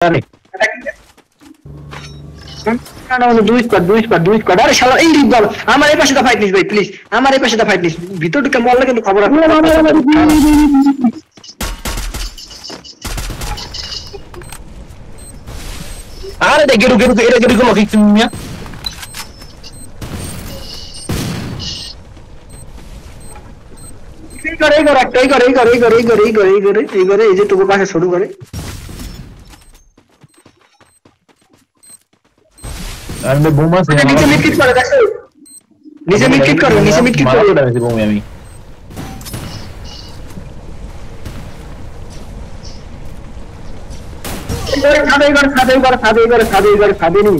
Dale. দুই squad আরে শালা এই বল আমার এই পাশে দা ফাইট নিস ভাই প্লিজ আমার এই পাশে দা ফাইট নিস ভিতর ঢুকে মরলে কিন্তু খবর আছে আরে দে গেরু এটা গেরু কোন কি তুমি এই যে তোর পাশে শুরু করে আমি বোমা সে নিচে মিড কিট করে দেখো নিচে মিড কিট করে আমি বোমা আমি খাবে নি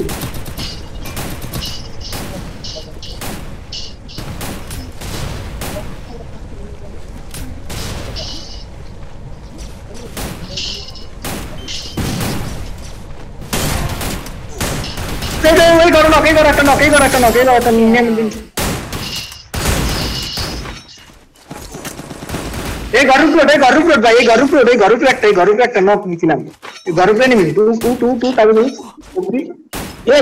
ওই করো একটা নক নিয়ে দিন এই গরুপ রোড ভাই এই গরুপ একটা নক নিছিলাম এই গরুপ নেমি টু তাবে নি এই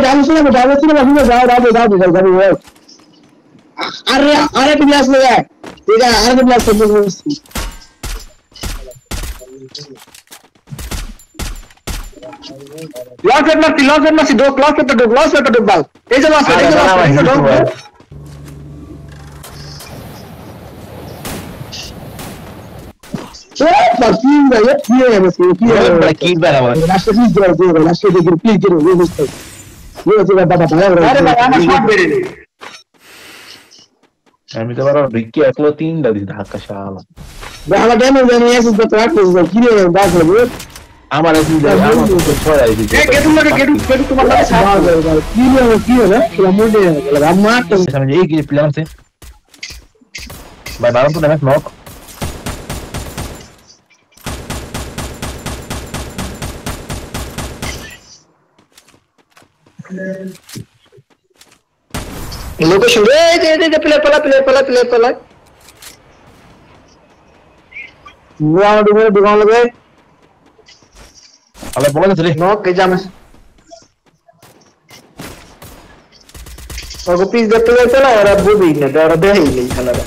যাও আরে তুমি আসলে এটা আরে তুমি আসলে লস মারছি দো ক্লস করতে বাল এই যে লস আমি তো বড় রিকি একলো তিনটা দিই ধাক্কা শালা আমার ড্যামেজ জানি এসে তো রাখতে কি রে বাস হবে আমার আছে আমার তো ছয় আইছি গেটু তোমার লাগে সাথ কি হলো মোডে আমার তো সামনে এই কি প্ল্যান আছে ভাই মারুন তো ড্যামেজ নক লোকেশন এই প্লে পলা নোয়া ডুবে দুগান লগে আলে বলা যাচ্ছে নক কে জামাস ওগো পিস দেখতে যাইতো না ওরা বুঝি না ওরা দেই নেই খালারা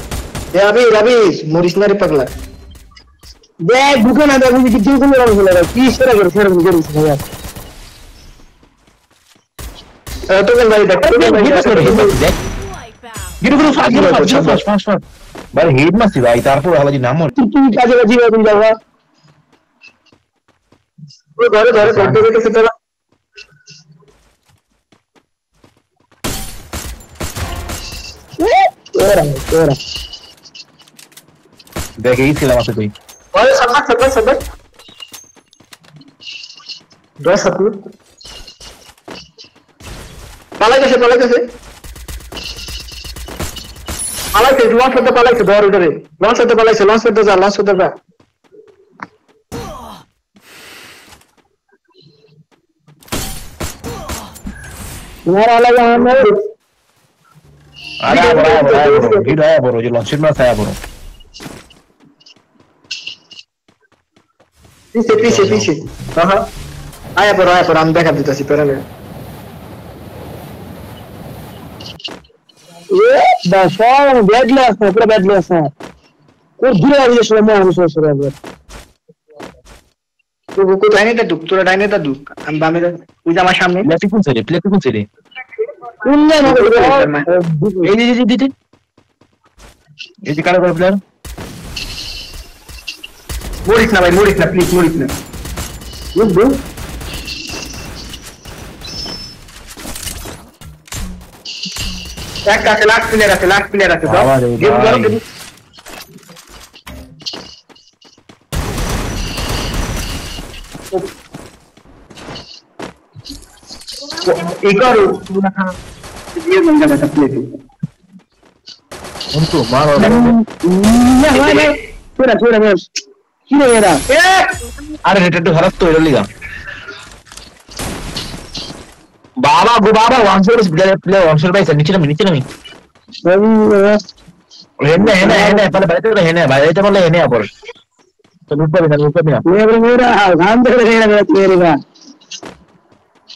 রবি মরিস না রে পাগলা দেখ ঢুকে না দেখি কিছু কোনো রকম হলো কি সেরা করে ভাই তো কেন ভাই দেখ ফাস্ট ভাই হেড মারছি ভাই তারপর আলাদা নাম তুই কাজে তুমি যাবা ও ঘরে করতে গেছে তোরা তোরা দেখ এই ছিলাম আছে তুই ওরে সবাই দশ হাত পালাইছে লঞ্চ করতে পালাইছে ধর উঠে লঞ্চ করতে যা तुम्हारा अलग है आया बरो जो लॉन्च में आया बरो पीछे हां आया बरो हम देखा देताছি पहले ये दशा बैडलेस है पूरा बैडलेस है कोई दूर आ गया शर्मा हम सोच रहे हैं तो डाइनेटा दुख তোরা ডাইনেটা দুখ আমি বামে তুই আমার সামনে প্লে কোন ছেড়ে এই যে কারো প্লেয়ার মরিস না প্লিজ মরিস না বুঝছো এক কাছে লাস্ট প্লেয়ার আছে দাও গেম করো इकारो ये बंदा बैठा प्ले पे उनको मारो छोड़ा बस কি রে এরা আরে এটা একটু খারাপ তো এর লিগা বাবা ওয়ানশট প্লে ওয়ানশট পাইছে নিচে নামি হেনে পালে বাইরে হেনে বাইরে বলে হেনে আপর तो लूट पे भी ना मेरा गांव तक रहेगा मेरा तेरे का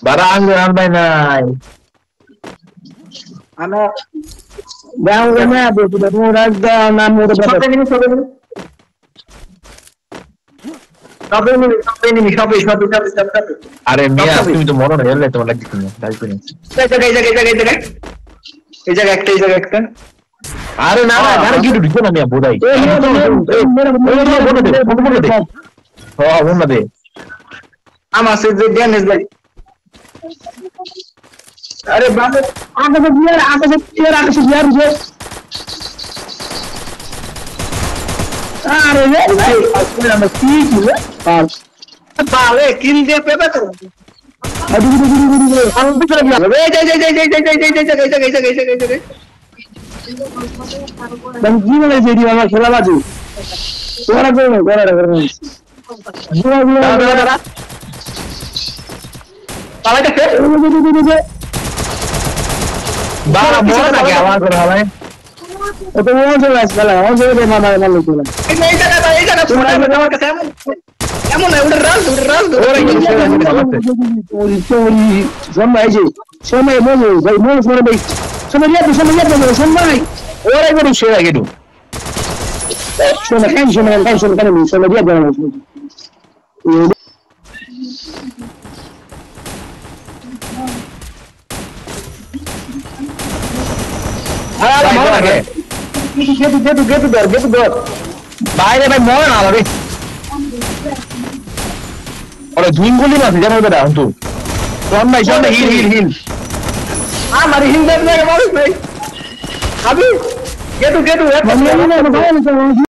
Barang dengan mainan. Ano? Gaw na ba? Murag na mura ba? Sabi ni. Are Mia, তুমি তো মরো না এলে তোমার লাগছে না তাই করে। এই জায়গা একটা আরে না না আরে কি ঢুকছো না মিয়া বোধাই। হ্যাঁ বন্ধ দে। আমার সে যে ড্যামেজ ভাই। আরে বাবা আকাশে বিয়ার যে আরে রে ভাই আসলে আমরা কি ছিল আর পালে কিল দিয়ে পেবে তো আদি আমি ভিতরে গেলাম এই যাই তুমি কি বলে যে দিও আমার খেলা বাজু ওরা করে দাঁড়া পালাইতে বাবা বড় না কি আওয়াজ করে হবে ও তো মন চলে আসছে না দে মামা মারলো চলে এই জায়গা তোমরা আমার কাছে এমন না ওটা রাল ওরা কি ওই সময় যে সময় মনে ভাই মনে করে ভাই সময় সময় ওরা করে শেয়ার আগে দু সময় কেন সময় দিয়ে দেওয়া get the বাইরে ভাই মরে না রে ওরে দুইগুলি না জানো বেটা অন্তু সামনে হিল মারি হিল দেব না মারুস ভাই আবি get to